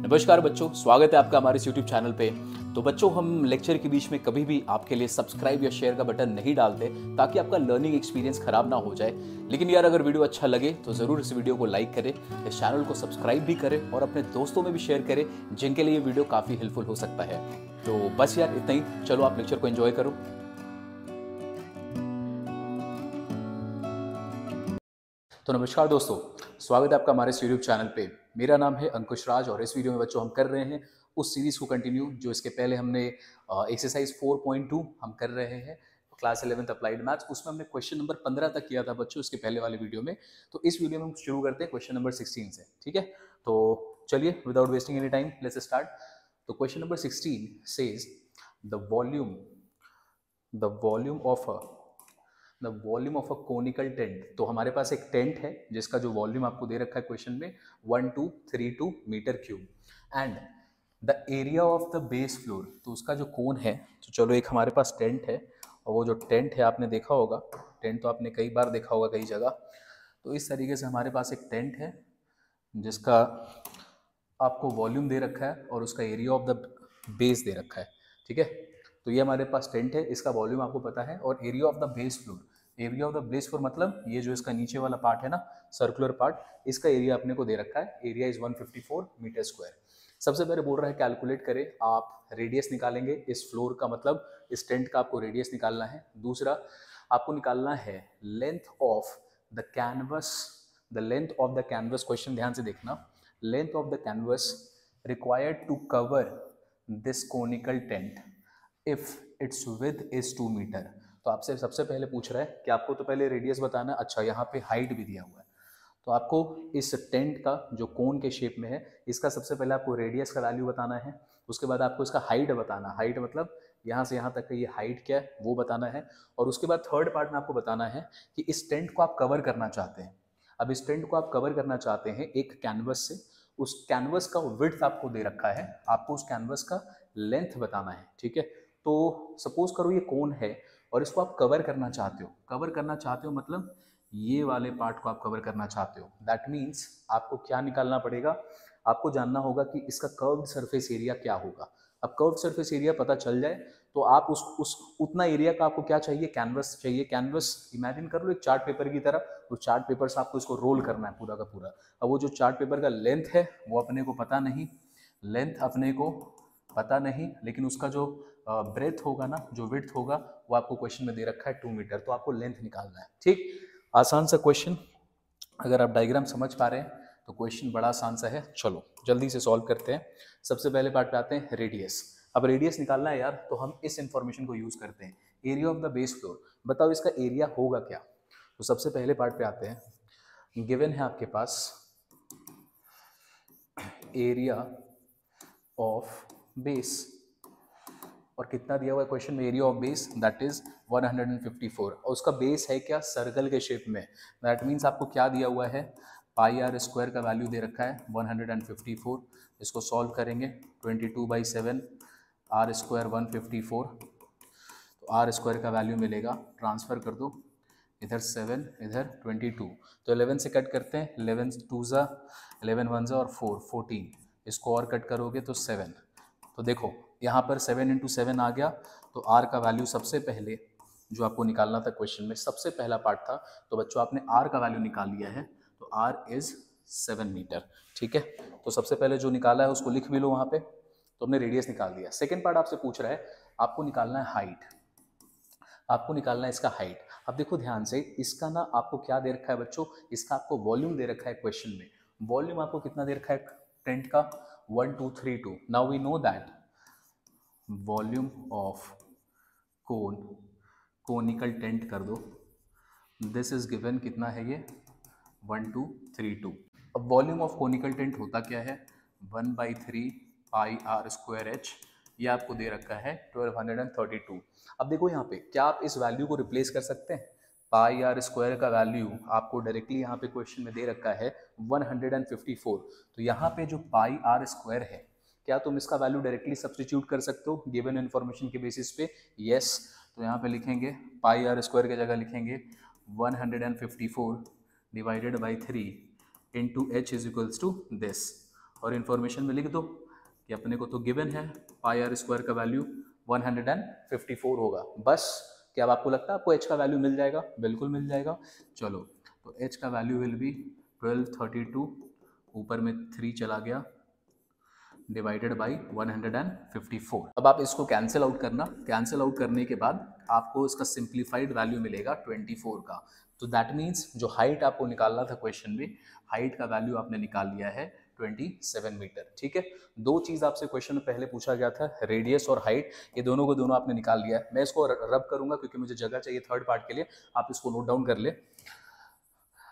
नमस्कार बच्चों, स्वागत है आपका हमारे इस YouTube चैनल पे। तो बच्चों, हम लेक्चर के बीच में कभी भी आपके लिए सब्सक्राइब या शेयर का बटन नहीं डालते ताकि आपका लर्निंग एक्सपीरियंस खराब ना हो जाए। लेकिन यार, अगर वीडियो अच्छा लगे तो ज़रूर इस वीडियो को लाइक करें, इस चैनल को सब्सक्राइब भी करें और अपने दोस्तों में भी शेयर करें जिनके लिए ये वीडियो काफ़ी हेल्पफुल हो सकता है। तो बस यार इतना ही, चलो आप लेक्चर को एंजॉय करो। तो नमस्कार दोस्तों, स्वागत है आपका हमारे इस यूट्यूब चैनल पे। मेरा नाम है अंकुश राज और इस वीडियो में बच्चों हम कर रहे हैं उस सीरीज़ को कंटिन्यू जो इसके पहले हमने एक्सरसाइज 4.2 हम कर रहे हैं क्लास 11th अप्लाइड मैथ्स। उसमें हमने क्वेश्चन नंबर 15 तक किया था बच्चों इसके पहले वाले वीडियो में। तो इस वीडियो में हम शुरू करते हैं क्वेश्चन नंबर 16 से, ठीक है। तो चलिए without wasting any time let's start. तो question number 16 says the volume of a conical tent. तो हमारे पास एक टेंट है जिसका जो वॉल्यूम आपको दे रखा है क्वेश्चन में 1232 metre cube and the area of the base floor. तो उसका जो कोन है, तो चलो एक हमारे पास टेंट है और वो जो टेंट है आपने देखा होगा, टेंट तो आपने कई बार देखा होगा कई जगह। तो इस तरीके से हमारे पास एक टेंट है जिसका आपको वॉल्यूम दे रखा है और उसका एरिया ऑफ द बेस दे रखा है, ठीक है। तो ये हमारे पास टेंट है, इसका वॉल्यूम आपको पता है और area of the base floor, area of the base floor मतलब ये जो इसका नीचे वाला पार्ट है ना, सर्कुलर पार्ट, इसका एरिया अपने को दे रखा है, एरिया इज 154 मीटर स्क्वायर। सबसे पहले बोल रहा है कैलकुलेट करें, आप रेडियस निकालेंगे इस फ्लोर का, मतलब इस टेंट का आपको रेडियस निकालना है। दूसरा आपको निकालना है length of the canvas, the length of the canvas, question ध्यान से देखना, length of the canvas required to cover this conical tent if it's width is 2 metre. तो आपसे सबसे पहले पूछ रहा है कि आपको तो पहले रेडियस बताना है। अच्छा, यहाँ पे हाइट भी दिया हुआ है, तो आपको इस टेंट का जो कोन के शेप में है इसका सबसे पहले आपको रेडियस का वैल्यू बताना है। उसके बाद आपको इसका हाइट बताना, हाइट मतलब यहाँ से यहाँ तक का ये हाइट क्या है वो बताना है। और उसके बाद थर्ड पार्ट में आपको बताना है कि इस टेंट को आप कवर करना चाहते हैं। अब इस टेंट को आप कवर करना चाहते हैं एक कैनवस से, उस कैनवस का विड्थ आपको दे रखा है, आपको उस कैनवस का लेंथ बताना है, ठीक है। तो सपोज करो ये कोन है और इसको आप कवर करना चाहते हो, कवर करना चाहते हो मतलब ये वाले पार्ट को आप कवर करना चाहते हो। दैट मीन्स आपको क्या निकालना पड़ेगा, आपको जानना होगा कि इसका कर्व्ड सरफेस एरिया क्या होगा। अब कर्व्ड सरफेस एरिया पता चल जाए तो आप उस उतना एरिया का आपको क्या चाहिए, कैनवस चाहिए। कैनवस इमेजिन कर लो एक चार्ट पेपर की तरह, उस चार्ट पेपर से आपको इसको रोल करना है पूरा का पूरा। अब वो जो चार्ट पेपर का लेंथ है वो अपने को पता नहीं, लेंथ अपने को पता नहीं, लेकिन उसका जो ब्रेथ होगा ना, जो विड्थ होगा, वो आपको क्वेश्चन में दे रखा है 2 मीटर। तो आपको लेंथ निकालना है, ठीक। आसान सा क्वेश्चन, अगर आप डायग्राम समझ पा रहे हैं तो क्वेश्चन बड़ा आसान सा है। चलो जल्दी से सॉल्व करते हैं। सबसे पहले पार्ट पे आते हैं रेडियस। अब रेडियस निकालना है यार, तो हम इस इंफॉर्मेशन को यूज करते हैं, area of the base floor. बताओ इसका एरिया होगा क्या। तो सबसे पहले पार्ट पे आते हैं, गिवन है आपके पास एरिया ऑफ बेस, और कितना दिया हुआ है क्वेश्चन में, area of base that is 154, और उसका बेस है क्या, सर्कल के शेप में। दैट मीन्स आपको क्या दिया हुआ है, पाई आर स्क्वायर का वैल्यू दे रखा है 154। इसको सॉल्व करेंगे 22/7, आर स्क्वायर 154, तो आर स्क्वायर का वैल्यू मिलेगा, ट्रांसफर कर दो, इधर 7 इधर 22, तो 11 से कट करते हैं, 11 2 ज़ा 11 1 ज़ा और 4 14, इसको और कट करोगे तो 7। तो देखो यहाँ पर 7 × 7 आ गया। तो आर का वैल्यू सबसे पहले जो आपको निकालना था क्वेश्चन में, सबसे पहला पार्ट था, तो बच्चों आपने आर का वैल्यू निकाल लिया है, तो आर इज 7 मीटर, ठीक है। तो सबसे पहले जो निकाला है उसको लिख भी लो वहाँ पे, तो हमने रेडियस निकाल दिया। सेकेंड पार्ट आपसे पूछ रहा है, आपको निकालना है हाइट, आपको निकालना है इसका हाइट। अब देखो ध्यान से, इसका ना आपको क्या दे रखा है बच्चों, इसका आपको वॉल्यूम दे रखा है क्वेश्चन में। वॉल्यूम आपको कितना दे रखा है टेंट का, 1232। Now we know that volume of conical tent कर दो, दिस इज गिवन, कितना है ये 1232। अब वॉल्यूम ऑफ कोनिकल टेंट होता क्या है, 1/3 पाई आर स्क्वायर एच, ये आपको दे रखा है 1232। अब देखो यहाँ पे क्या आप इस वैल्यू को रिप्लेस कर सकते हैं, पाई आर स्क्वायर का वैल्यू आपको डायरेक्टली यहाँ पे क्वेश्चन में दे रखा है 154। तो यहाँ पे जो पाई आर स्क्वायर है, क्या तुम इसका वैल्यू डायरेक्टली सब्सटीट्यूट कर सकते हो गिवन इन्फॉर्मेशन के बेसिस पे, यस। तो यहाँ पे लिखेंगे पाई आर स्क्वायर की जगह लिखेंगे 154 divided by 3 into h is equals to this, और इन्फॉर्मेशन में लिख दो कि अपने को तो गिवन है पाई आर स्क्वायर का वैल्यू 154 होगा। बस क्या अब आपको लगता है आपको एच का वैल्यू मिल जाएगा? बिल्कुल मिल जाएगा। चलो, तो एच का वैल्यू विल बी 1232, ऊपर में 3 चला गया, डिवाइडेड बाई 154। अब आप इसको कैंसिल आउट करना, कैंसिल आउट करने के बाद आपको इसका सिंप्लीफाइड वैल्यू मिलेगा 24 का। तो दैट मीन्स जो हाइट आपको निकालना था क्वेश्चन में, हाइट का वैल्यू आपने निकाल लिया है 27 मीटर। ठीक है, दो चीज आपसे क्वेश्चन में पहले पूछा गया था, रेडियस और हाइट, ये दोनों को दोनों आपने निकाल लिया है। मैं इसको रब करूंगा क्योंकि मुझे जगह चाहिए थर्ड पार्ट के लिए, आप इसको नोट डाउन कर ले।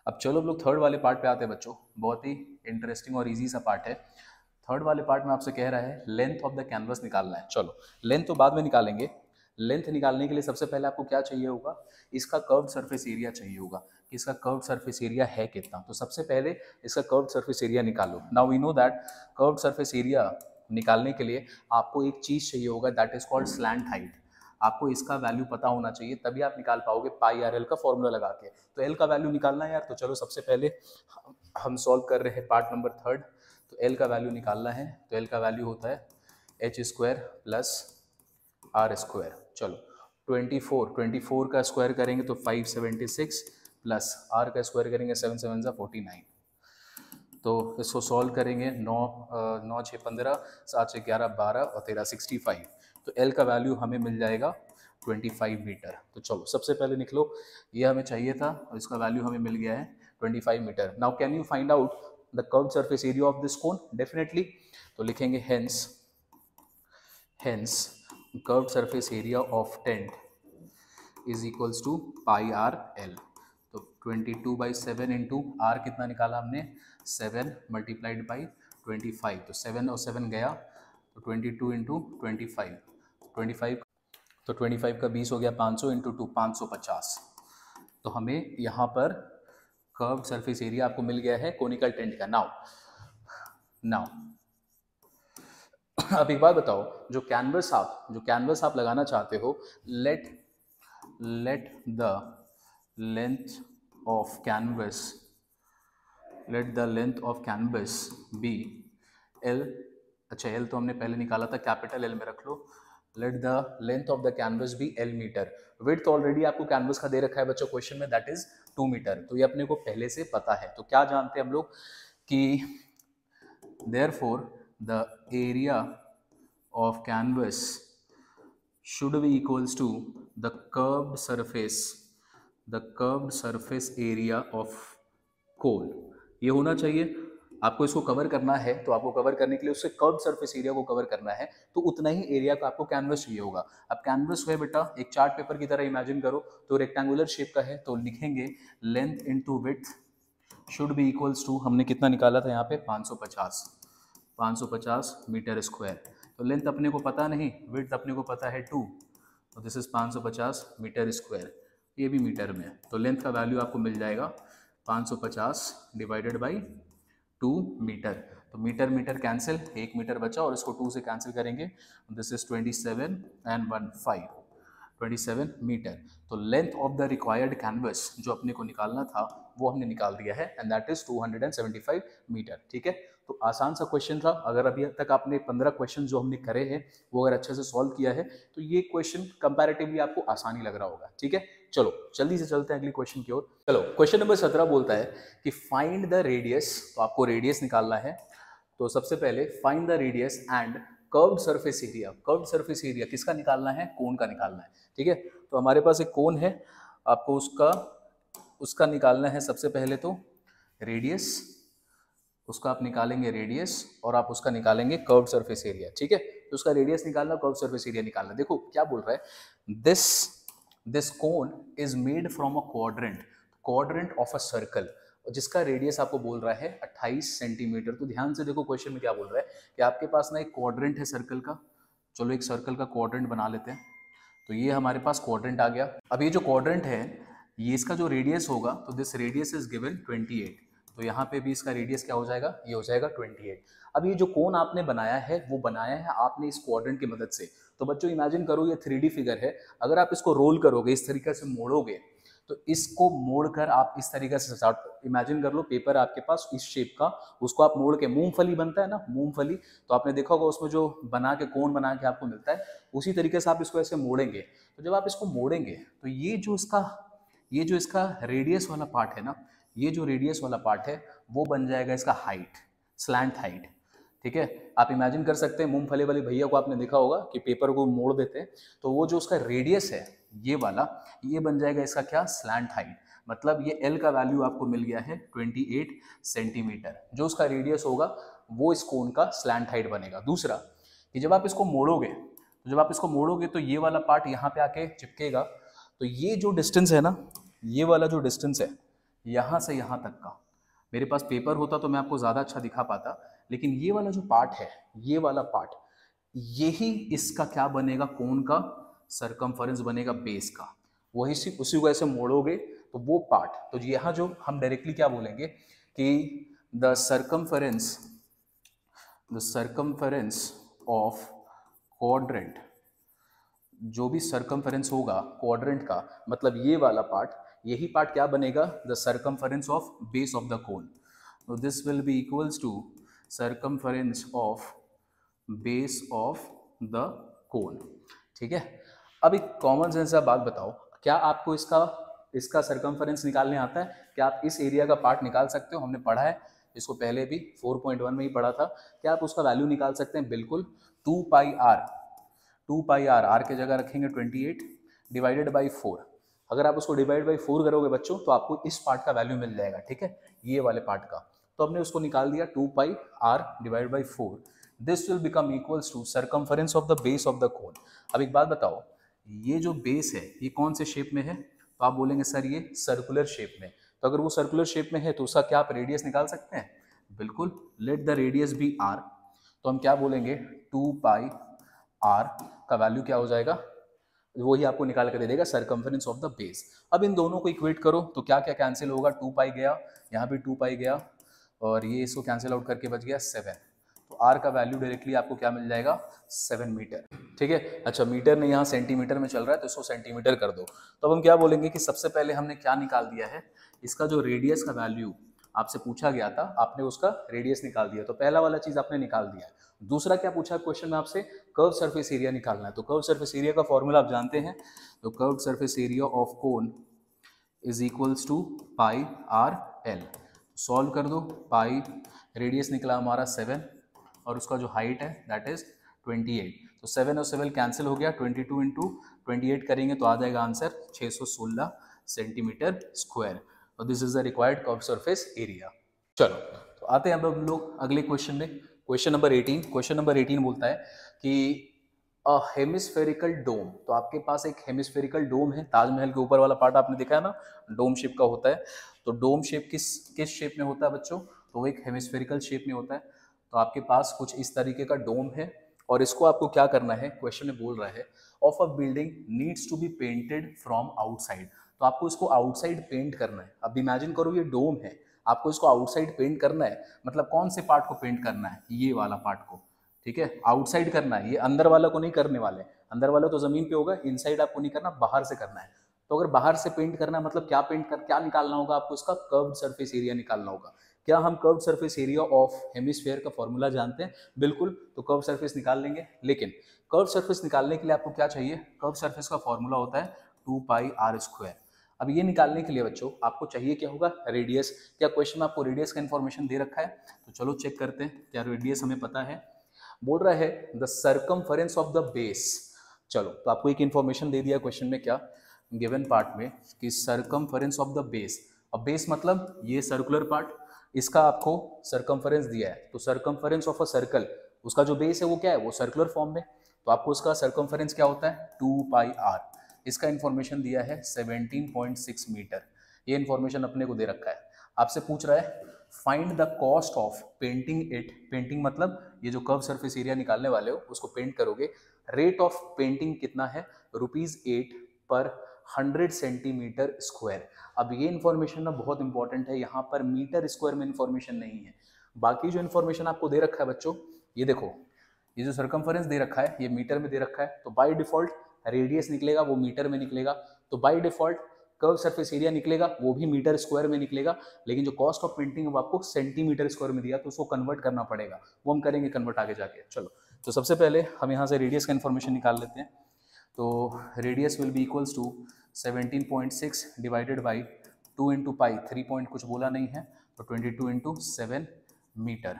अब चलो हम लोग थर्ड वाले पार्ट पे आते हैं बच्चों, बहुत ही इंटरेस्टिंग और इजी सा पार्ट है। थर्ड वाले पार्ट में आपसे कह रहा है लेंथ ऑफ द कैनवस निकालना है। चलो, लेंथ तो बाद में निकालेंगे, लेंथ निकालने के लिए सबसे पहले आपको क्या चाहिए होगा, इसका कर्व्ड सरफेस एरिया चाहिए होगा कि इसका कर्व्ड सरफेस एरिया है कितना। तो सबसे पहले इसका कर्व्ड सरफेस एरिया निकालो। Now we know that curved surface area निकालने के लिए आपको एक चीज चाहिए होगा, that is called slant height. आपको इसका वैल्यू पता होना चाहिए, तभी आप निकाल पाओगे पाई आर एल का फॉर्मूला लगा के। तो एल का वैल्यू निकालना है यार, तो चलो सबसे पहले हम सॉल्व कर रहे हैं पार्ट नंबर थर्ड। तो एल का वैल्यू निकालना है, तो एल का वैल्यू होता है h square plus r square. चलो 24 का स्क्वायर करेंगे तो 576 प्लस आर का स्क्वायर करेंगे 7 7 49। तो इसको सॉल्व करेंगे 9 6 15 7 6 11 12 और 13 65। तो एल का वैल्यू हमें मिल जाएगा 25 मीटर। तो चलो सबसे पहले निकलो, ये हमें चाहिए था और इसका वैल्यू हमें मिल गया है 25 metre. Now can you find out the curved surface area of this cone? Definitely. तो लिखेंगे hence curved surface area of tent is equals to pi r l. तो 22/7 इंटू आर कितना निकाला हमने, 7 मल्टीप्लाइड बाई 25। तो 7 और 7 गया, तो 22 इंटू 25, 25 तो 25 का 20 हो गया, 500 इंटू 2 550। तो हमें यहाँ पर कर्व्ड सरफेस एरिया आपको मिल गया है कोनिकल टेंट का। नाउ अब एक बात बताओ, जो कैनवस आप लगाना चाहते हो, let the length of canvas be L. अच्छा, एल तो हमने पहले निकाला था, कैपिटल एल में रख लो। Let the length of the canvas be L metre. Width already आपको कैनवस का दे रखा है बच्चों क्वेश्चन में, दैट इज 2 मीटर। तो ये अपने को पहले से पता है। तो क्या जानते हैं हम लोग कि therefore the area of canvas should be equals to the curved surface area of cone। ये होना चाहिए। आपको इसको कवर करना है, तो आपको कवर करने के लिए उससे कर्व्ड सरफेस एरिया को कवर करना है, तो उतना ही एरिया का आपको कैनवस चाहिए होगा। अब कैनवस है बेटा एक चार्ट पेपर की तरह इमेजिन करो, तो रेक्टेंगुलर शेप का है, तो लिखेंगे length into width should be equals to, हमने कितना निकाला था यहाँ पे 550 मीटर स्क्वायर। तो लेंथ अपने को पता नहीं, विड्थ अपने को पता है 2, तो दिस इज 550 मीटर स्क्वायर, ये भी मीटर में है। तो लेंथ का वैल्यू आपको मिल जाएगा 550 डिवाइडेड बाई 2 मीटर। तो मीटर कैंसिल, 1 मीटर बचा और इसको 2 से कैंसिल करेंगे, दिस इज 27 मीटर। तो length of the required canvas जो अपने को निकालना था वो हमने निकाल दिया है, एंड दैट इज 275 मीटर। ठीक है, तो आसान सा क्वेश्चन था। अगर अभी तक आपने 15 क्वेश्चन जो हमने करे हैं वो अगर अच्छे से सॉल्व किया है, तो ये क्वेश्चन कंपैरेटिवली आपको आसानी लग रहा होगा। ठीक है, चलो जल्दी से चलते हैं अगली क्वेश्चन की ओर। चलो, क्वेश्चन नंबर 17 बोलता है कि फाइंड द रेडियस। तो आपको रेडियस निकालना है, तो सबसे पहले find the radius and curved surface area. Curved surface area किसका निकालना है? कोन का निकालना है। ठीक है, तो हमारे पास एक कोन है, आपको उसका निकालना है। सबसे पहले तो रेडियस, उसका आप निकालेंगे रेडियस, और आप उसका निकालेंगे कर्व्ड सरफेस एरिया। ठीक है, तो उसका रेडियस निकालना, कर्व्ड सरफेस एरिया निकालना। देखो क्या बोल रहा है, this cone is made from a quadrant of a circle, जिसका रेडियस आपको बोल रहा है 28 सेंटीमीटर। तो ध्यान से देखो क्वेश्चन में क्या बोल रहा है कि आपके पास ना एक क्वाड्रेंट है सर्कल का। चलो एक सर्कल का क्वाड्रेंट बना लेते हैं। तो ये हमारे पास क्वाड्रेंट आ गया। अब ये जो क्वाड्रेंट है, ये इसका जो रेडियस होगा, तो दिस रेडियस इज गिवन 28। तो यहाँ पे भी इसका रेडियस क्या हो जाएगा, ये हो जाएगा 28। अब ये जो कोन आपने बनाया है वो बनाया है आपने इस क्वाड्रेंट की मदद से। तो बच्चों इमेजिन करो ये 3D फिगर है, अगर आप इसको रोल करोगे, इस तरीके से मोड़ोगे, तो इसको मोड़कर आप इस तरीके से इमेजिन कर लो, पेपर आपके पास इस शेप का, उसको आप मोड़ के, मूंगफली बनता है ना मूंगफली, तो आपने देखा होगा उसमें जो बना के कोन बना के आपको मिलता है, उसी तरीके से आप इसको ऐसे मोड़ेंगे। तो जब आप इसको मोड़ेंगे तो ये जो इसका रेडियस वाला पार्ट है ना, ये जो रेडियस वाला पार्ट है वो बन जाएगा इसका हाइट, स्लैंट हाइट। ठीक है, आप इमेजिन कर सकते हैं मूंगफली वाले भैया को आपने देखा होगा कि पेपर को मोड़ देते हैं, तो वो जो उसका रेडियस है ये वाला, ये बन जाएगा इसका क्या, स्लैंट हाइट। मतलब ये L का वैल्यू आपको मिल गया है 28 सेंटीमीटर, जो उसका रेडियस होगा वो इस कोन का स्लैंट हाइट बनेगा। दूसरा कि जब आप इसको मोड़ोगे तो ये वाला पार्ट यहाँ पे आके चिपकेगा, तो ये जो डिस्टेंस है ना, ये वाला जो डिस्टेंस है यहाँ से यहाँ तक का, मेरे पास पेपर होता तो मैं आपको ज़्यादा अच्छा दिखा पाता, लेकिन ये वाला जो पार्ट है, ये वाला पार्ट, यही इसका क्या बनेगा, कोन का सरकमफरेंस बनेगा बेस का। वही उसी को ऐसे मोड़ोगे तो वो पार्ट, तो यहाँ जो हम डायरेक्टली क्या बोलेंगे कि द सरकमफरेंस ऑफ क्वाड्रेंट, जो भी सरकमफरेंस होगा क्वाड्रेंट का, मतलब ये वाला पार्ट, यही पार्ट क्या बनेगा, the circumference of base of the cone. तो this will be equals to circumference of base of the cone. ठीक है, अब एक कॉमन सेंस से बात बताओ, क्या आपको इसका सरकमफरेंस निकालने आता है? क्या आप इस एरिया का पार्ट निकाल सकते हो? हमने पढ़ा है इसको पहले भी 4.1 में ही पढ़ा था। क्या आप उसका वैल्यू निकाल सकते हैं? बिल्कुल, 2 पाई आर, आर के जगह रखेंगे 28 डिवाइडेड बाई 4। अगर आप उसको डिवाइड बाई 4 करोगे बच्चों तो आपको इस पार्ट का वैल्यू मिल जाएगा। ठीक है, ये वाले पार्ट का, तो हमने उसको निकाल दिया 2 pi R divide by 4। This will become equals to circumference of the base of the cone. अब एक बात बताओ, ये जो बेस है ये कौन से शेप में है? तो आप बोलेंगे सर ये सर्कुलर शेप में। तो अगर वो सर्कुलर शेप में है तो उसका क्या आप रेडियस निकाल सकते हैं? बिल्कुल, let the radius be r. तो हम क्या बोलेंगे, 2 पाई आर का वैल्यू क्या हो जाएगा, वही आपको निकाल कर दे देगा सरकमफरेंस ऑफ द बेस। अब इन दोनों को इक्वेट करो तो क्या क्या कैंसिल होगा, 2 पाई गया, यहाँ भी 2 पाई गया, और ये इसको कैंसिल आउट करके बच गया 7। तो आर का वैल्यू डायरेक्टली आपको क्या मिल जाएगा, 7 मीटर। ठीक है, अच्छा मीटर नहीं, यहाँ सेंटीमीटर में चल रहा है तो इसको सेंटीमीटर कर दो। तो अब हम क्या बोलेंगे कि सबसे पहले हमने क्या निकाल दिया है, इसका जो रेडियस का वैल्यू आपसे पूछा गया था, आपने उसका रेडियस निकाल दिया, तो पहला वाला चीज आपने निकाल दिया। दूसरा क्या पूछा क्वेश्चन में आपसे, कर्व सरफेस एरिया निकालना है। तो कर्व सरफेस एरिया का फॉर्मूला आप जानते हैं, तो curve surface area of cone is equals to pi r l. Solve कर दो, पाई रेडियस निकला हमारा 7 और उसका जो हाइट है दैट इज 28। तो 7 और 7 कैंसिल हो गया, 22 इंटू 28 करेंगे तो आ जाएगा आंसर 616 सेंटीमीटर स्क्वायर। और this is the required curve surface area. चलो तो आते हैं अब हम लोग अगले क्वेश्चन में, क्वेश्चन नंबर 18। क्वेश्चन नंबर 18 बोलता है कि अ हेमिस्फेरिकल डोम, तो आपके पास एक हेमिस्फेरिकल डोम है, ताजमहल के ऊपर वाला पार्ट आपने देखा है ना, डोम शेप का होता है। तो डोम शेप किस शेप में होता है बच्चों, तो वो एक हेमिस्फेरिकल शेप में होता है। तो आपके पास कुछ इस तरीके का डोम है और इसको आपको क्या करना है, क्वेश्चन में बोल रहा है of a building needs to be painted from outside. तो आपको इसको आउटसाइड पेंट करना है। अब इमेजिन करो ये डोम है, आपको इसको आउटसाइड पेंट करना है, मतलब कौन से पार्ट को पेंट करना है, ये वाला पार्ट को। ठीक है, आउटसाइड करना है, ये अंदर वाला को नहीं करने वाले, अंदर वाला तो जमीन पे होगा, इनसाइड आपको नहीं करना, बाहर से करना है। तो अगर बाहर से पेंट करना है मतलब क्या निकालना होगा आपको, इसका कर्व्ड सरफेस एरिया निकालना होगा। क्या हम curved surface area of hemisphere का फॉर्मूला जानते हैं? बिल्कुल, तो कर्व्ड सरफेस निकाल लेंगे। लेकिन कर्व्ड सरफेस निकालने के लिए आपको क्या चाहिए, कर्व्ड सरफेस का फॉर्मूला होता है 2 पाई आर स्क्वायर। अब ये निकालने के लिए बच्चों आपको चाहिए क्या होगा, रेडियस। क्या क्वेश्चन में आपको रेडियस का इन्फॉर्मेशन दे रखा है? तो चलो चेक करते हैं, क्या रेडियस हमें पता है। बोल रहा है the circumference of the base. चलो तो आपको एक इन्फॉर्मेशन दे दिया क्वेश्चन में, क्या गिवन पार्ट में, कि सर्कमफरेंस ऑफ द बेस। अब बेस मतलब ये सर्कुलर पार्ट, इसका आपको सर्कमफरेंस दिया है। तो सर्कमफरेंस ऑफ अ सर्कल, उसका जो बेस है वो क्या है, वो सर्कुलर फॉर्म में, तो आपको उसका सर्कमफरेंस क्या होता है, 2 पाई आर। इसका इन्फॉर्मेशन दिया है 17.6 मीटर। ये इन्फॉर्मेशन अपने को दे रखा है। आपसे पूछ रहा है find the cost of painting it. Painting मतलब ये जो कर्व सरफेस एरिया निकालने वाले हो उसको पेंट करोगे, रेट ऑफ पेंटिंग कितना है, ₹8 पर 100 सेंटीमीटर स्क्वायर। अब ये इन्फॉर्मेशन ना बहुत इंपॉर्टेंट है, यहाँ पर मीटर स्क्वायर में इन्फॉर्मेशन नहीं है। बाकी जो इन्फॉर्मेशन आपको दे रखा है बच्चों, ये देखो, ये जो सर्कमफरेंस दे रखा है ये मीटर में दे रखा है, तो बाय डिफॉल्ट रेडियस निकलेगा वो मीटर में निकलेगा। तो by default curve surface area निकलेगा वो भी मीटर स्क्वायर में निकलेगा, लेकिन जो कॉस्ट ऑफ पेंटिंग है वो आपको सेंटीमीटर स्क्वायर में दिया, तो उसको कन्वर्ट करना पड़ेगा, वो हम करेंगे कन्वर्ट आगे जाके। चलो तो सबसे पहले हम यहाँ से रेडियस का इन्फॉर्मेशन निकाल लेते हैं। तो radius will be equals to 17.6 divided by 2 into pi, 3 point कुछ बोला नहीं है, तो 22 इंटू 7 मीटर।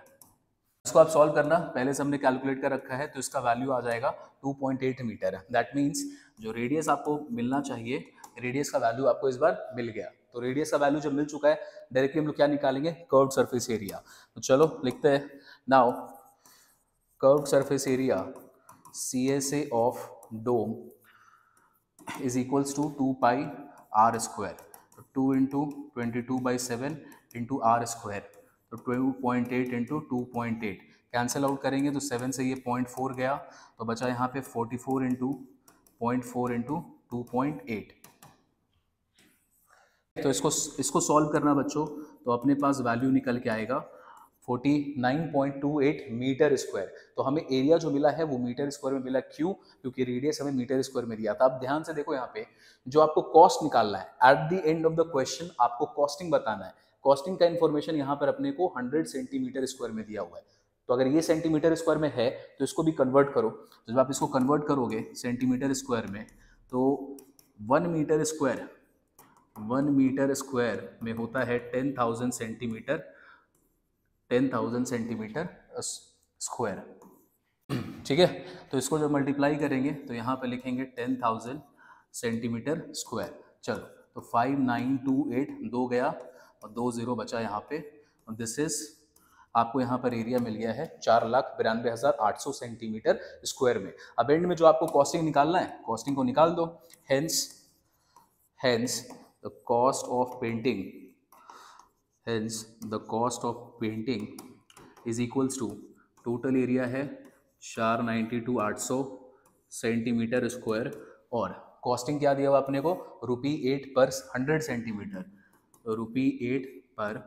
इसको आप सॉल्व करना, पहले से हमने कैलकुलेट कर रखा है, तो इसका वैल्यू आ जाएगा 2.8 मीटर। दैट मीन्स जो रेडियस आपको मिलना चाहिए, रेडियस का वैल्यू आपको इस बार मिल गया। तो रेडियस का वैल्यू जब मिल चुका है, डायरेक्टली हम लोग क्या निकालेंगे, कर्व्ड सरफेस एरिया। तो चलो लिखते हैं, now curved surface area CSA of dome is equals to 2 pi r square, तो 2 इंटू 22/7 इंटू आर स्क्वायर, तो 2.8 इंटू 2.8 कैंसिल आउट करेंगे तो 7 से ये 0.4 गया, तो बचा यहाँ पे 44 इंटू 0.4 इंटू 2.8। तो इसको सॉल्व करना बच्चों, तो अपने पास वैल्यू निकल के आएगा 49.28 मीटर स्क्वायर। तो हमें एरिया जो मिला है वो मीटर स्क्वायर में मिला, क्यों, क्योंकि रेडियस हमें मीटर स्क्वायर में दिया था। अब ध्यान से देखो, यहाँ पे जो आपको कॉस्ट निकालना है, at the end of the question आपको कॉस्टिंग बताना है। कॉस्टिंग का इन्फॉर्मेशन यहाँ पर अपने को 100 सेंटीमीटर स्क्वायर में दिया हुआ है, तो अगर ये सेंटीमीटर स्क्वायर में है तो इसको भी कन्वर्ट करो। तो जब आप इसको कन्वर्ट करोगे सेंटीमीटर स्क्वायर में, तो 1 मीटर स्क्वायर में होता है 10,000 सेंटीमीटर, 10,000 सेंटीमीटर स्क्वायर। ठीक है, तो इसको जब मल्टीप्लाई करेंगे तो यहाँ पे लिखेंगे 10,000 सेंटीमीटर स्क्वायर। चलो तो 5928 दो गया और 2 0 बचा यहाँ पे, और दिस इज आपको यहाँ पर एरिया मिल गया है 4,92,800 सेंटीमीटर स्क्वायर में। अब एंड में जो आपको कॉस्टिंग निकालना है, कॉस्टिंग को निकाल दो। Hence the cost of painting, hence the cost of painting is equals to total area है 492,800 सेंटीमीटर स्क्वायर, और कॉस्टिंग क्या दिया हुआ अपने को, ₹8 पर 100 सेंटीमीटर, तो ₹8 पर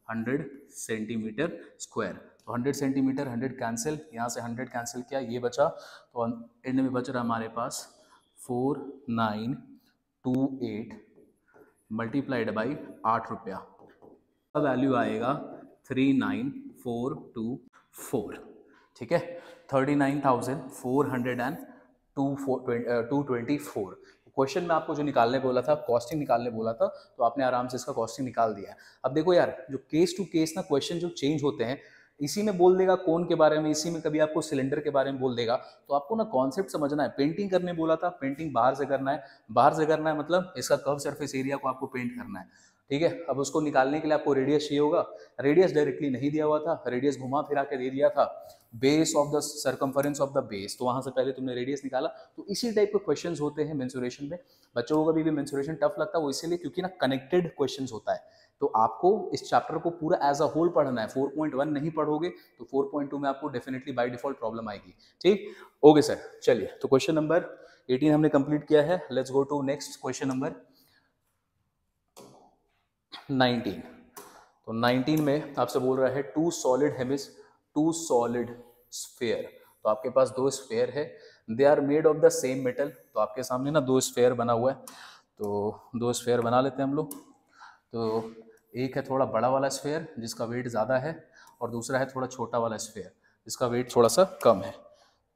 100 सेंटीमीटर स्क्वायर। तो 100 सेंटीमीटर 100 कैंसिल, यहाँ से 100 कैंसिल किया, ये बचा, तो एंड में बच रहा हमारे पास 4928 मल्टीप्लाइड बाई 8 रुपया, का वैल्यू आएगा 39,424। ठीक है, 39,424। क्वेश्चन में आपको जो निकालने बोला था, कॉस्टिंग निकालने बोला था, तो आपने आराम से इसका कॉस्टिंग निकाल दिया है। अब देखो यार, जो केस टू केस ना क्वेश्चन जो चेंज होते हैं, इसी में बोल देगा कोन के बारे में, इसी में कभी आपको सिलेंडर के बारे में बोल देगा, तो आपको ना कॉन्सेप्ट समझना है। पेंटिंग करने बोला था, पेंटिंग बाहर से करना है, बाहर से करना है मतलब इसका कर्व सरफेस एरिया को आपको पेंट करना है। ठीक है, अब उसको निकालने के लिए आपको रेडियस चाहिए होगा, रेडियस डायरेक्टली नहीं दिया हुआ था, रेडियस घुमा फिरा के दे दिया था, base of the circumference of the base, तो वहां से पहले तुमने रेडियस निकाला। तो इसी टाइप के क्वेश्चंस होते हैं मेंसुरेशन में। बच्चों को कभी भी मेंसुरेशन टफ लगता है वो इसीलिए क्योंकि ना कनेक्टेड क्वेश्चंस होता है, तो आपको इस चैप्टर को पूरा एज अ होल पढ़ना है। 4.1 नहीं पढ़ोगे तो 4.2 में आपको डेफिनेटली बाय डिफॉल्ट प्रॉब्लम आएगी। ठीक, ओके सर, चलिए तो क्वेश्चन नंबर 18 हमने कंप्लीट किया है। Let's go to next question number 19। तो 19 में आपसे बोल रहा है टू सॉलिड स्फेयर। तो आपके पास दो स्फेयर है, they are made of the same metal. तो आपके सामने ना दो स्फेयर बना हुआ है, तो दो स्फेयर बना लेते हैं हम लोग। तो एक है थोड़ा बड़ा वाला स्फेयर जिसका वेट ज़्यादा है, और दूसरा है थोड़ा छोटा वाला स्फेयर जिसका वेट थोड़ा सा कम है।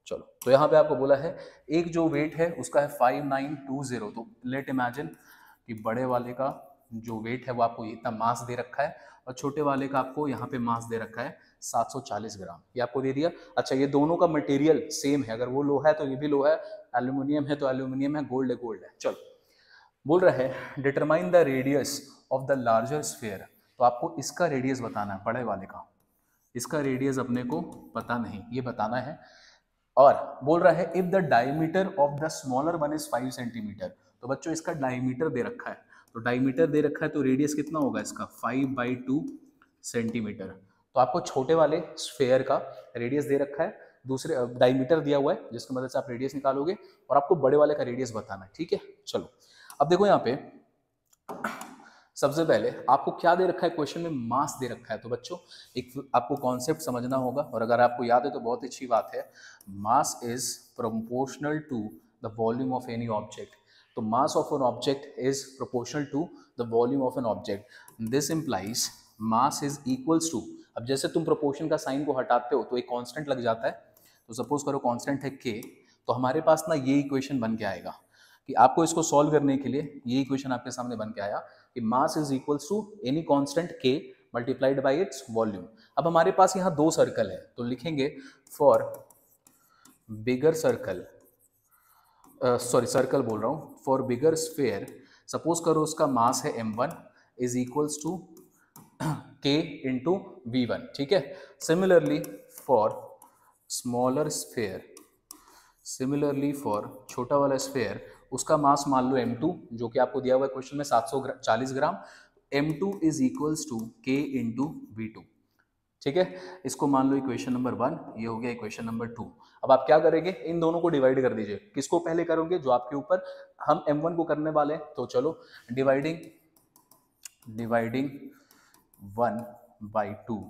चलो, तो यहाँ पे आपको बोला है एक जो वेट है उसका है 5920। तो लेट इमेजिन कि बड़े वाले का जो वेट है वो आपको इतना मास दे रखा है, और छोटे वाले का आपको यहाँ पे मास दे रखा है 740 ग्राम, ये आपको दे दिया। अच्छा, ये दोनों का मटेरियल सेम है, अगर वो लोहा है तो ये भी लोहा है, एल्यूमिनियम है तो एल्यूमिनियम है, गोल्ड है गोल्ड है। चलो, बोल रहा है determine the radius of the larger sphere. तो आपको इसका रेडियस बताना है, बड़े वाले का। इसका रेडियस अपने को पता नहीं, ये बताना है। और बोल रहा है if the diameter of the smaller one is 5 centimetre. तो बच्चों इसका डायमीटर दे रखा है, तो डायमीटर दे रखा है तो रेडियस कितना होगा इसका 5/2 सेंटीमीटर। तो आपको छोटे वाले स्फेयर का रेडियस दे रखा है, दूसरे डायमीटर दिया हुआ है जिसकी मदद से आप रेडियस निकालोगे, और आपको बड़े वाले का रेडियस बताना है। ठीक है, चलो अब देखो यहाँ पे सबसे पहले आपको क्या दे रखा है, क्वेश्चन में मास दे रखा है। तो बच्चों एक आपको कॉन्सेप्ट समझना होगा, और अगर आपको याद है तो बहुत अच्छी बात है। Mass is proportional to the volume of any object. तो mass of an object is proportional to the volume of an object, this implies mass is equals to, अब जैसे तुम प्रोपोर्शन का साइन को हटाते हो तो एक कांस्टेंट लग जाता है, तो सपोज करो कांस्टेंट है k, तो हमारे पास ना ये इक्वेशन बन के आएगा कि आपको इसको सॉल्व करने के लिए ये इक्वेशन आपके सामने बन के आया कि mass is equals to any constant k multiplied by its volume. अब हमारे पास यहाँ दो सर्कल है, तो लिखेंगे for bigger circle, sorry circle बोल रहा हूँ, फॉर बिगर स्फेयर सपोज करो उसका मास है m1 is equals to k into v1, ठीक है। Similarly for smaller sphere, similarly for छोटा वाला स्फेयर उसका मास मान लो m2 जो कि आपको दिया हुआ है क्वेश्चन में 740 gram, m2 is equals to k into v2, ठीक है। इसको मान लो इक्वेशन नंबर 1, ये हो गया इक्वेशन नंबर 2। अब आप क्या करेंगे, इन दोनों को डिवाइड कर दीजिए, किसको पहले करोगे जो आपके ऊपर, हम m1 को करने वाले हैं, तो चलो डिवाइडिंग 1/2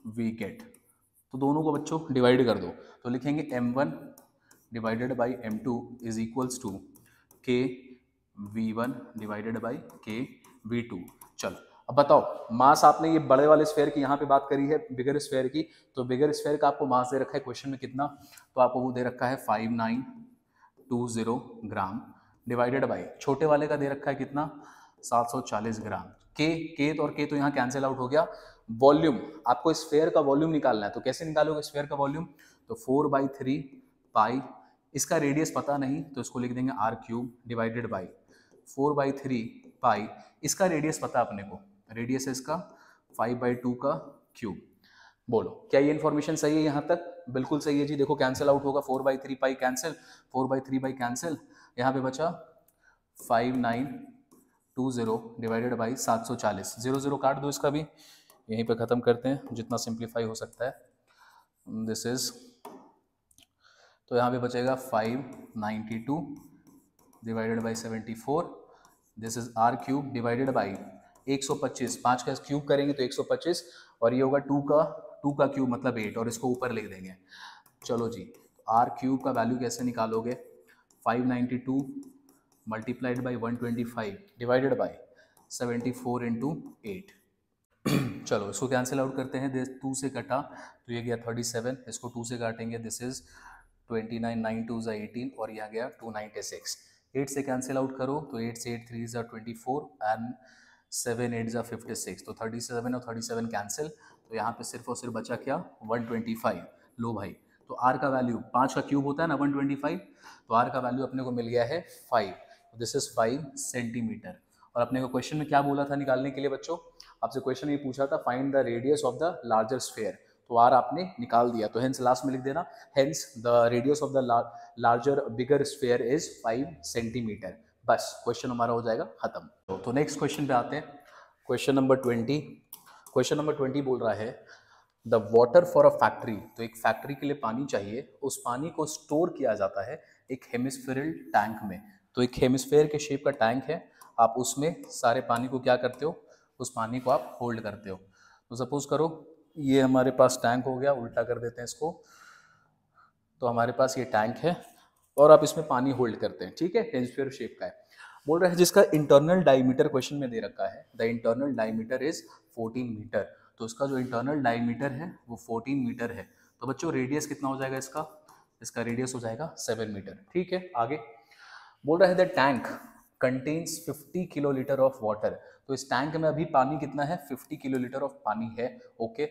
वी गेट, तो दोनों को बच्चों डिवाइड कर दो, तो लिखेंगे m1 divided by m2 is equals to k v1 divided by k v2। चलो अब बताओ, मास आपने ये बड़े वाले स्फेयर की यहाँ पे बात करी है, बिगर स्फेयर की, तो बिगर स्फेयर का आपको मास दे रखा है क्वेश्चन में कितना, तो आपको वो दे रखा है 5920 ग्राम, डिवाइडेड बाई छोटे वाले का दे रखा है कितना 740 ग्राम, के और के तो यहाँ कैंसिल आउट हो गया। वॉल्यूम, आपको स्फेयर का वॉल्यूम निकालना है, तो कैसे निकालोगे स्फेयर का वॉल्यूम, तो 4/3 पाई, इसका रेडियस पता नहीं तो इसको लिख देंगे r³ डिवाइडेड बाई 4/3 पाई, इसका रेडियस पता अपने को, रेडियस है इसका 5/2 का क्यूब। बोलो क्या ये इन्फॉर्मेशन सही है यहाँ तक, बिल्कुल सही है जी। देखो कैंसिल आउट होगा, 4/3 पाई कैंसिल, 4/3 पाई कैंसिल, यहाँ पे बचा 5920 डिवाइडेड बाई 740, 0 काट दो, इसका भी यहीं पे ख़त्म करते हैं जितना सिंप्लीफाई हो सकता है, दिस इज, तो यहाँ पे बचेगा 592 divided by 74, this is r³ divided by 125, 5 का क्यूब करेंगे तो 125, और ये होगा 2 का क्यूब मतलब 8, और इसको ऊपर लिख देंगे। चलो जी, r³ का वैल्यू कैसे निकालोगे, 592 multiplied by 125 divided by 74 into 8। चलो इसको कैंसिल आउट करते हैं, 2 से कटा तो ये गया 37, इसको 2 से काटेंगे, दिस इज 29, 9 2 ज़ा 18, और यह गया 296, 8 से कैंसिल आउट करो तो 8 से 8 3 ज़ा 24 एंड 7 8 ज़ा 56, तो 37 और 37 कैंसिल, तो यहाँ पे सिर्फ और सिर्फ बचा क्या 125। लो भाई, तो r का वैल्यू 5 का क्यूब होता है ना 125, तो r का वैल्यू अपने को मिल गया है 5, दिस इज 5 सेंटीमीटर। और अपने को क्वेश्चन में क्या बोला था निकालने के लिए बच्चों, आपसे क्वेश्चन ये पूछा था find the radius of the larger sphere, तो r आपने निकाल दिया, तो हेंस लास्ट में लिख देना, hence the radius of the larger bigger sphere is 5 centimetre, बस क्वेश्चन हमारा हो जाएगा खत्म। तो नेक्स्ट क्वेश्चन पे आते हैं, क्वेश्चन नंबर 20। क्वेश्चन नंबर 20 बोल रहा है the water for a factory, तो एक फैक्ट्री के लिए पानी चाहिए, उस पानी को स्टोर किया जाता है एक हेमिस्फेरल टैंक में, तो एक हेमिस्फेयर के शेप का टैंक है, आप उसमें सारे पानी को क्या करते हो, उस पानी को आप होल्ड करते हो। तो सपोज करो ये हमारे पास टैंक हो गया, उल्टा कर देते हैं इसको, तो हमारे पास ये टैंक है और आप इसमें पानी होल्ड करते हैं, ठीक है, हेमिस्फेयर शेप का है। बोल रहा है जिसका इंटरनल डायमीटर क्वेश्चन में दे रखा है, the internal diameter is 14 metre, तो इसका जो इंटरनल डायमीटर है वो 14 मीटर है, तो बच्चों रेडियस कितना हो जाएगा इसका रेडियस हो जाएगा 7 मीटर, ठीक है। आगे बोल रहा है the tank contains 50 kilolitre of water, तो इस टैंक में अभी पानी कितना है 50 किलोलीटर ऑफ पानी है, ओके।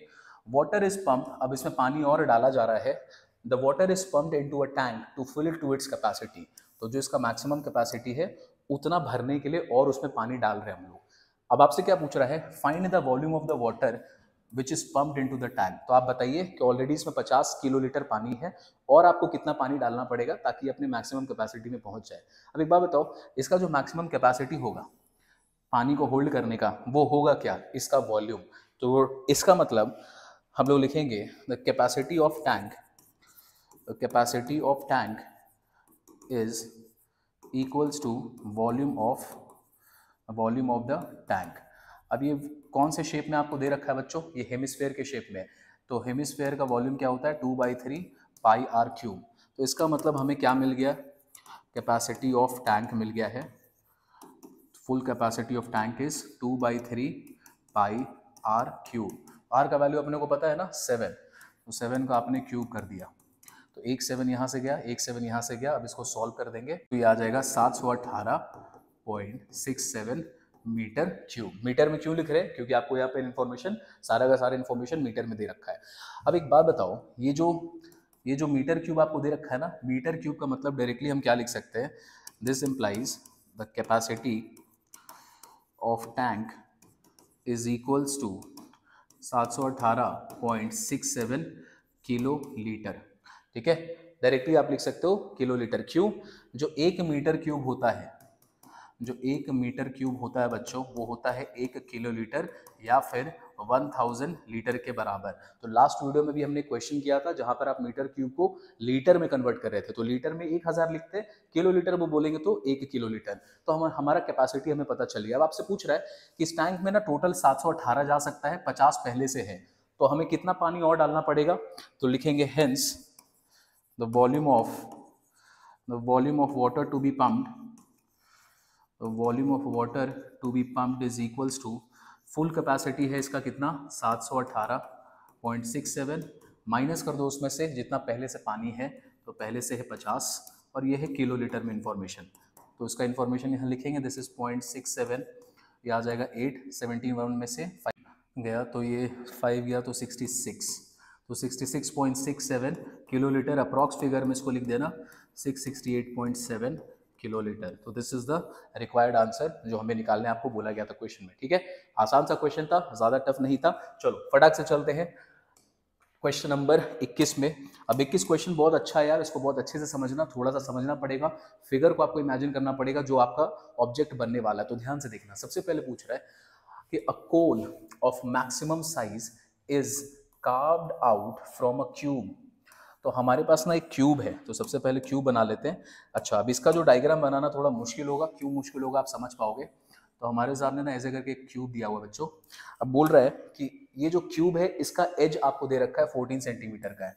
वाटर इज पम्प, अब इसमें पानी और डाला जा रहा है, the water is pumped into a tank to fill it to its capacity, तो जो इसका मैक्सिमम कैपेसिटी है उतना भरने के लिए और उसमें पानी डाल रहे हैं हम लोग। अब आपसे क्या पूछ रहा है, find the volume of the water which is pumped into the tank, तो आप बताइए कि ऑलरेडी इसमें 50 किलोलीटर पानी है और आपको कितना पानी डालना पड़ेगा ताकि अपने मैक्सिमम कैपेसिटी में पहुंच जाए। अब एक बात बताओ, इसका जो मैक्सिमम कैपेसिटी होगा पानी को होल्ड करने का वो होगा क्या, इसका वॉल्यूम, तो इसका मतलब हम लोग लिखेंगे the capacity of tank, the capacity of tank is equals to volume of the tank. अब ये कौन से शेप में आपको दे रखा है बच्चों, ये हेमिस्फेयर के शेप में, तो हेमिस्फेयर का वॉल्यूम क्या होता है 2/3 पाई r³, तो इसका मतलब हमें क्या मिल गया, कैपेसिटी ऑफ टैंक मिल गया है, full capacity of tank is 2/3 pi r cube. R का वैल्यू अपने को पता है ना 7, तो 7 का आपने क्यूब कर दिया, तो एक 7 यहाँ से गया, एक 7 यहाँ से गया। अब इसको सॉल्व कर देंगे तो ये आ जाएगा 718.67 मीटर क्यूब। मीटर में क्यों लिख रहे हैं? क्योंकि आपको यहाँ पे इन्फॉर्मेशन सारा का सारा इन्फॉर्मेशन मीटर में दे रखा है। अब एक बात बताओ, ये जो मीटर क्यूब आपको दे रखा है ना, मीटर क्यूब का मतलब डायरेक्टली हम क्या लिख सकते हैं? This implies the capacity of tank is equals to 718.67 kilolitre. ठीक है, डायरेक्टली आप लिख सकते हो किलो लीटर। क्यों? जो 1 मीटर क्यूब होता है, जो 1 मीटर क्यूब होता है बच्चों, वो होता है 1 किलो लीटर या फिर 1000 लीटर के बराबर। तो लास्ट वीडियो में भी हमने क्वेश्चन किया था जहां पर आप मीटर क्यूब को लीटर में कन्वर्ट कर रहे थे, तो लीटर में 1000 लिखते हैं, किलो लीटर वो बोलेंगे तो 1 किलो लीटर। तो हमारा कैपेसिटी हमें पता चल गया। अब आपसे पूछ रहा है कि इस टैंक में ना टोटल 718 जा सकता है, 50 पहले से है, तो हमें कितना पानी और डालना पड़ेगा? तो लिखेंगे hence the volume of water to be pumped, volume of water to be pumped is equals to, full capacity है इसका कितना 718.67, माइनस कर दो उसमें से जितना पहले से पानी है, तो पहले से है 50 और ये है किलो लीटर में इंफॉर्मेशन, तो इसका इंफॉर्मेशन यहाँ लिखेंगे, दिस इज 0.67, ये आ जाएगा 8, 71 में से 5 गया तो ये 5 गया तो 66, तो 66.67 किलो लीटर, अप्रॉक्स फिगर में इसको लिख देना 668.7 किलो लीटर। तो this is the required answer जो हमें निकालने आपको बोला गया था क्वेश्चन में। ठीक है, आसान सा क्वेश्चन था, ज्यादा टफ नहीं था। चलो फटाक से चलते हैं क्वेश्चन नंबर 21 में। अब 21 क्वेश्चन बहुत अच्छा है यार, इसको बहुत अच्छे से समझना, थोड़ा सा समझना पड़ेगा, फिगर को आपको इमेजिन करना पड़ेगा जो आपका ऑब्जेक्ट बनने वाला है। तो ध्यान से देखना, सबसे पहले पूछ रहा है कि a cone of maximum size is carved out from a cube. तो हमारे पास ना एक क्यूब है, तो सबसे पहले क्यूब बना लेते हैं। अच्छा, अब इसका जो डायग्राम बनाना थोड़ा मुश्किल होगा, क्यों मुश्किल होगा आप समझ पाओगे। तो हमारे सामने ना ऐसे करके एक क्यूब दिया हुआ है बच्चों। अब बोल रहा है कि ये जो क्यूब है इसका एज आपको दे रखा है 14 सेंटीमीटर का है।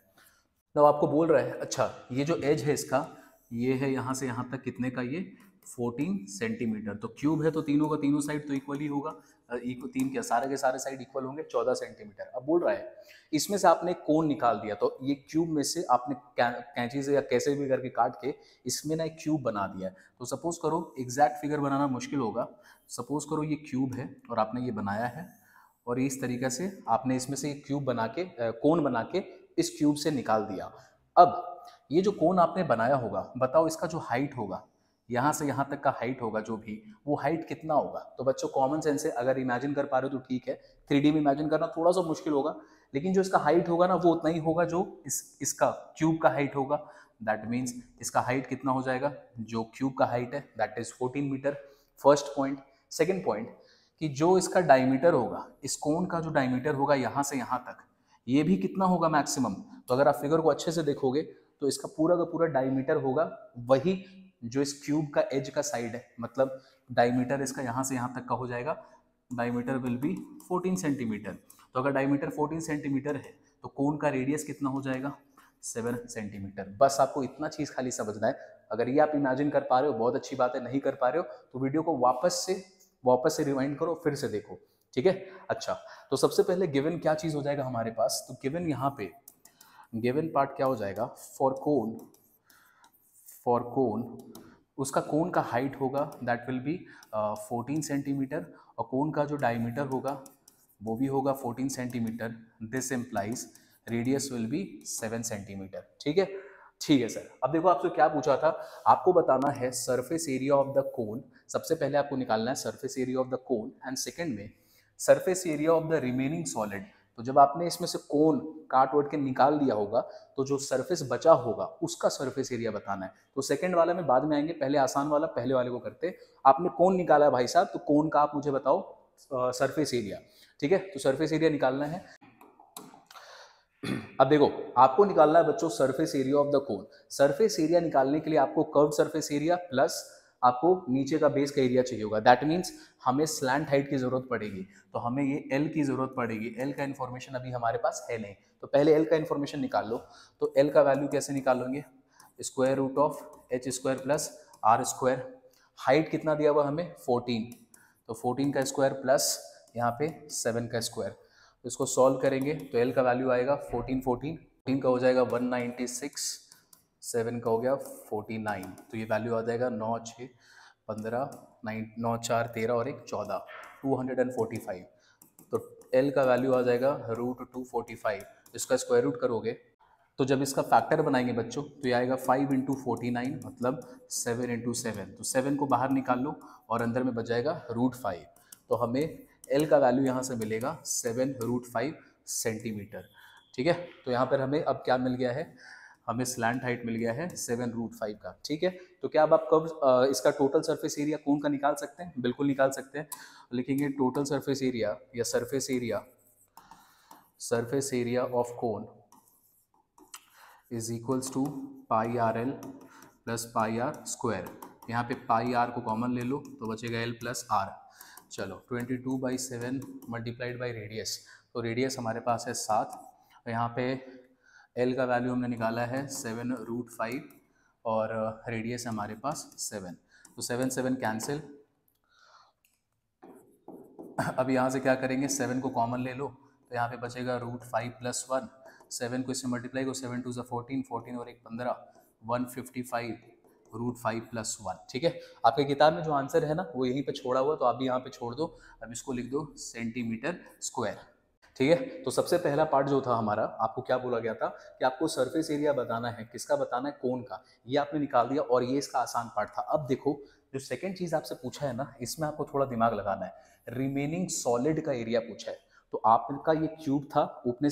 तो आपको बोल रहा है अच्छा ये जो एज है इसका, ये है यहाँ से यहाँ तक कितने का, ये 14 सेंटीमीटर। तो क्यूब है तो तीनों का तीनों साइड तो इक्वल ही होगा, तीन क्या सारे के सारे साइड इक्वल होंगे, 14 सेंटीमीटर। अब बोल रहा है इसमें से आपने कोन निकाल दिया, तो ये क्यूब में से आपने कैंची से या कैसे भी करके काट के इसमें ना एक क्यूब बना दिया है। तो सपोज करो, एग्जैक्ट फिगर बनाना मुश्किल होगा, सपोज करो ये क्यूब है और आपने ये बनाया है और इस तरीके से आपने इसमें से एक क्यूब बना के कोन बना के इस क्यूब से निकाल दिया। अब ये जो कोन आपने बनाया होगा, बताओ इसका जो हाइट होगा, यहाँ से यहाँ तक का हाइट होगा जो भी, वो हाइट कितना होगा? तो बच्चों कॉमन सेंस है, अगर इमेजिन कर पा रहे हो तो ठीक है, 3D में इमेजिन करना थोड़ा सा मुश्किल होगा, लेकिन जो इसका हाइट होगा ना वो उतना ही होगा जो इसका क्यूब का हाइट होगा। दैट मीन्स इसका हाइट कितना हो जाएगा, जो क्यूब का हाइट है that is 14 metre. First point. Second point कि जो इसका डायमीटर होगा, इस कोन का जो डायमीटर होगा यहाँ से यहाँ तक, ये भी कितना होगा मैक्सिमम। तो अगर आप फिगर को अच्छे से देखोगे तो इसका पूरा का पूरा डायमीटर होगा वही जो इस क्यूब का एज का साइड है, मतलब डायमीटर इसका यहाँ से यहाँ तक का हो जाएगा, डायमीटर विल बी 14 सेंटीमीटर। तो अगर डायमीटर 14 सेंटीमीटर है तो कोन का रेडियस कितना हो जाएगा, 7 सेंटीमीटर। बस आपको इतना चीज खाली समझना है। अगर ये आप इमेजिन कर पा रहे हो बहुत अच्छी बात है, नहीं कर पा रहे हो तो वीडियो को वापस से रिवाइंड करो, फिर से देखो। ठीक है, अच्छा तो सबसे पहले गिवन क्या चीज हो जाएगा हमारे पास, तो गिवन यहाँ पे गिवन पार्ट क्या हो जाएगा, फॉर कोन उसका कोन का हाइट होगा दैट विल बी 14 सेंटीमीटर और कोन का जो डायमीटर होगा वो भी होगा 14 centimetre. This implies radius will B 7 centimetre. ठीक है, ठीक है सर। अब देखो आपसे क्या पूछा था, आपको बताना है surface area of the cone. सबसे पहले आपको निकालना है surface area of the cone and second में surface area of the remaining solid. तो जब आपने इसमें से कोन काट वट के निकाल दिया होगा तो जो सरफेस बचा होगा उसका सरफेस एरिया बताना है। तो सेकंड वाला में बाद में आएंगे, पहले आसान वाला पहले वाले को करते। आपने कोन निकाला है भाई साहब, तो कोन का आप मुझे बताओ सरफेस एरिया। ठीक है, तो सरफेस एरिया निकालना है। अब देखो आपको निकालना है बच्चों surface area of the cone. Surface area निकालने के लिए आपको कर्व सरफेस एरिया प्लस आपको नीचे का बेस का एरिया चाहिए होगा। दैट मीन्स हमें स्लैंट हाइट की जरूरत पड़ेगी, तो हमें ये एल की जरूरत पड़ेगी। एल का इन्फॉर्मेशन अभी हमारे पास है नहीं, तो पहले एल का इन्फॉर्मेशन निकाल लो। तो एल का वैल्यू कैसे निकालोगे, square root of h square plus r square, height कितना दिया हुआ हमें 14, तो 14 का स्क्वायर प्लस यहाँ पे 7 का स्क्वायर, तो इसको सॉल्व करेंगे तो एल का वैल्यू आएगा 14 का हो जाएगा 196, 7 का हो गया 49, तो ये वैल्यू आ जाएगा 9 6 15 9 4 13 और 1 14, 245। तो एल का वैल्यू आ जाएगा √245, इसका स्क्वायर रूट करोगे तो जब इसका फैक्टर बनाएंगे बच्चों तो ये आएगा 5 × 49 मतलब 7 × 7, तो 7 को बाहर निकाल लो और अंदर में बच जाएगा √5, तो हमें एल का वैल्यू यहाँ से मिलेगा 7√5 सेंटीमीटर। ठीक है, तो यहाँ पर हमें अब क्या मिल गया है, हमें स्लैंट हाइट मिल गया है 7√5 का। ठीक है, तो क्या अब आप कब इसका टोटल सरफेस एरिया कोन का निकाल सकते हैं? बिल्कुल निकाल सकते हैं। लिखेंगे टोटल सरफेस एरिया या surface area of cone is equals to pi r l plus pi r square. यहाँ पे पाई आर को कॉमन ले लो तो बचेगा एल प्लस आर। चलो 22/7 मल्टीप्लाइड बाई रेडियस, तो रेडियस हमारे पास है 7, यहाँ पे एल का वैल्यू हमने निकाला है 7√5 और रेडियस हमारे पास 7, तो 7 7 कैंसिल। अब यहाँ से क्या करेंगे, 7 को कॉमन ले लो तो यहाँ पे बचेगा √5 + 1, 7 को इससे मल्टीप्लाई को 7 2 14, 14 और 1 15, 155 √5 + 1। ठीक है, आपके किताब में जो आंसर है ना वो यहीं पे छोड़ा हुआ, तो आप भी यहाँ पे छोड़ दो, अब इसको लिख दो सेंटीमीटर स्क्वायर। ठीक है, तो सबसे पहला पार्ट जो था हमारा, आपको क्या बोला गया था कि आपको सरफेस एरिया बताना है, किसका बताना है, कोन का, ये आपने निकाल दिया और ये इसका आसान पार्ट था। अब देखो जो सेकंड चीज आपसे पूछा है ना, इसमें आपको थोड़ा दिमाग लगाना है, रिमेनिंग सॉलिड का एरिया पूछा है। तो आपका ये क्यूब था, उसमें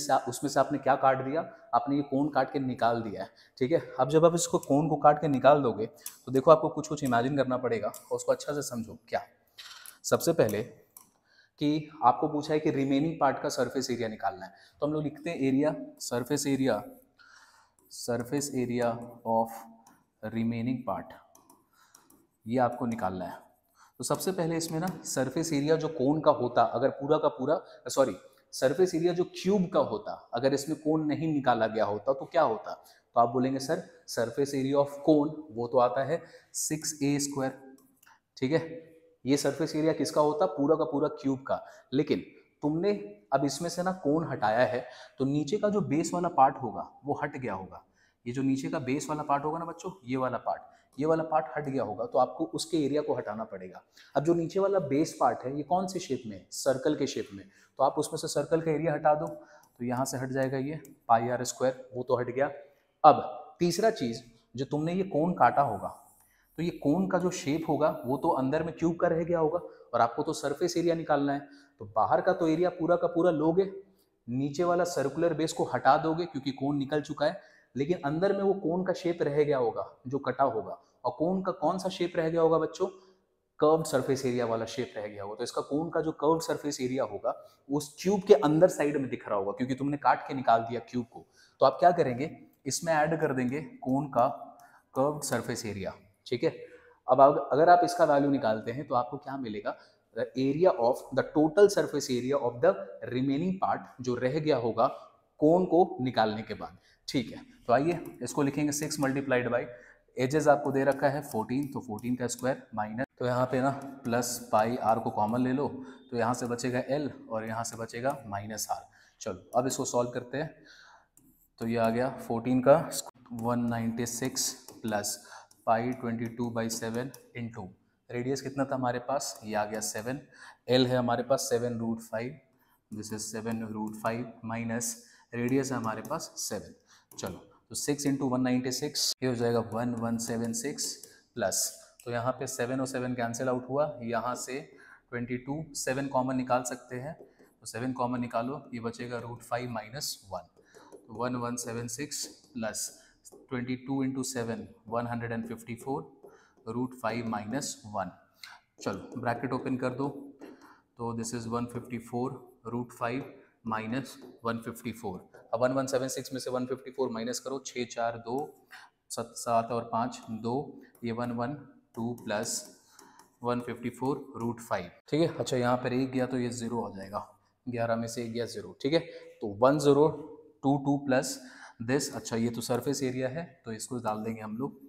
से आपने क्या काट दिया, आपने ये कोन काट के निकाल दिया है। ठीक है, अब जब आप इसको कोन को काट के निकाल दोगे तो देखो आपको कुछ कुछ इमेजिन करना पड़ेगा और उसको अच्छा से समझो। क्या, सबसे पहले कि आपको पूछा है कि रिमेनिंग पार्ट का सरफेस एरिया निकालना है, तो हम लोग लिखते हैं area, surface area of remaining part, ये आपको निकालना है। तो सबसे पहले इसमें ना सरफेस एरिया जो कोन का होता, अगर पूरा का पूरा सरफेस एरिया जो क्यूब का होता, अगर इसमें कोन नहीं निकाला गया होता तो क्या होता, तो आप बोलेंगे सर सरफेस एरिया ऑफ कोन वो तो आता है 6a²। ठीक है, ये सरफेस एरिया किसका होता, पूरा का पूरा क्यूब का, लेकिन तुमने अब इसमें से ना कोन हटाया है तो नीचे का जो बेस वाला पार्ट होगा वो हट गया होगा। ये जो नीचे का बेस वाला पार्ट होगा ना बच्चों, ये वाला पार्ट हट गया होगा, तो आपको उसके एरिया को हटाना पड़ेगा। अब जो नीचे वाला बेस पार्ट है ये कौन से शेप में, सर्कल के शेप में, तो आप उसमें से सर्कल का एरिया हटा दो, तो यहाँ से हट जाएगा ये πr², वो तो हट गया। अब तीसरा चीज, जो तुमने ये कोन काटा होगा तो ये कोन का जो शेप होगा वो तो अंदर में क्यूब का रह गया होगा और आपको तो सरफेस एरिया निकालना है, तो बाहर का तो एरिया पूरा का पूरा लोगे, नीचे वाला सर्कुलर बेस को हटा दोगे क्योंकि कोन निकल चुका है, लेकिन अंदर में वो कोन का शेप रह गया होगा जो कटा होगा। और कोन का कौन सा शेप रह गया होगा बच्चों, कर्व्ड सरफेस एरिया वाला शेप रह गया होगा। तो इसका कोन का जो कर्व्ड सरफेस एरिया होगा उस क्यूब के अंदर साइड में दिख रहा होगा क्योंकि तुमने काट के निकाल दिया क्यूब को। तो आप क्या करेंगे, इसमें ऐड कर देंगे कोन का कर्व्ड सरफेस एरिया। ठीक है, अब अगर आप इसका वैल्यू निकालते हैं तो आपको क्या मिलेगा, the area of the total surface area of the remaining part जो रह गया होगा कोन को निकालने के बाद। ठीक है, तो आइए इसको लिखेंगे 6 मल्टीप्लाइड बाई एजेस आपको दे रखा है 14, तो 14 का स्क्वायर माइनस, तो यहाँ पे ना प्लस पाई आर को कॉमन ले लो, तो यहाँ से बचेगा एल और यहाँ से बचेगा -r। चलो अब इसको सॉल्व करते हैं, तो ये आ गया 14 का 196 प्लस पाई 22/7 इंटू रेडियस कितना था हमारे पास, ये आ गया 7, एल है हमारे पास 7√5, दिस इज 7√5 माइनस रेडियस है हमारे पास 7। चलो तो 6 × 196 ये हो जाएगा 1176 प्लस, तो यहाँ पे 7 और 7 कैंसिल आउट हुआ, यहाँ से 22 7 कॉमन निकाल सकते हैं, तो 7 कॉमन निकालो, ये बचेगा √5 - 1, तो 1176 प्लस 22 × 7 154 √5 - 1। चलो ब्रैकेट ओपन कर दो, तो दिस इज 154 √5 - 154। अब 1176 में से 154 माइनस करो, 6 4 2 7 और 5 2, ये 112 प्लस 154 √5। ठीक है, अच्छा यहाँ पर 1 गया तो ये 0 हो जाएगा, 11 में से 1 गया 0। ठीक है, तो 1022 प्लस दिस, अच्छा ये तो सरफेस एरिया है तो इसको डाल देंगे हम लोग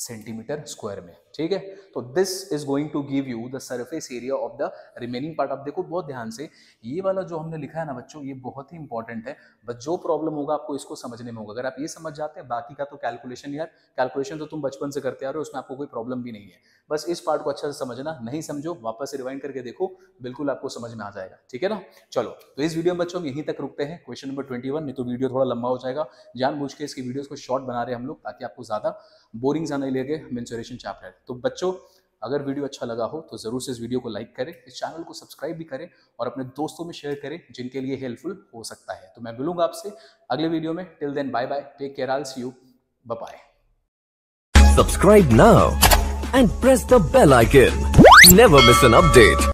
सेंटीमीटर स्क्वायर में, ठीक है। तो this is going to give you the surface area of the remaining part. आप देखो बहुत ध्यान से, ये वाला जो हमने लिखा है ना बच्चों, ये बहुत ही इंपॉर्टेंट है। बस जो प्रॉब्लम होगा आपको इसको समझने में होगा। अगर आप ये समझ जाते हैं, बाकी का तो कैलकुलेशन, यार कैलकुलेशन तो तुम बचपन से करते आ रहे हो, उसमें आपको कोई प्रॉब्लम भी नहीं है। बस इस पार्ट को अच्छे से समझना, नहीं समझो वापस से रिवाइंड करके देखो, बिल्कुल आपको समझ में आ जाएगा, ठीक है ना। चलो, तो इस वीडियो में बच्चों हम यहीं तक रुकते हैं, क्वेश्चन नंबर 21। नहीं तो वीडियो थोड़ा लंबा हो जाएगा, जानबूझ के इसकी वीडियोस को शॉर्ट बना रहे हैं हम लोग, ताकि आपको ज्यादा बोरिंग सा नहीं लगे मेंसुरेशन चैप्टर। तो बच्चों, अगर वीडियो अच्छा लगा हो तो जरूर से इस वीडियो को लाइक करें, इस चैनल को सब्सक्राइब भी करें और अपने दोस्तों में शेयर करें जिनके लिए हेल्पफुल हो सकता है। तो मैं मिलूंगा आपसे अगले वीडियो में। Till then, bye bye, take care, I see you, bye bye. Subscribe now and press the bell icon. Never miss an update.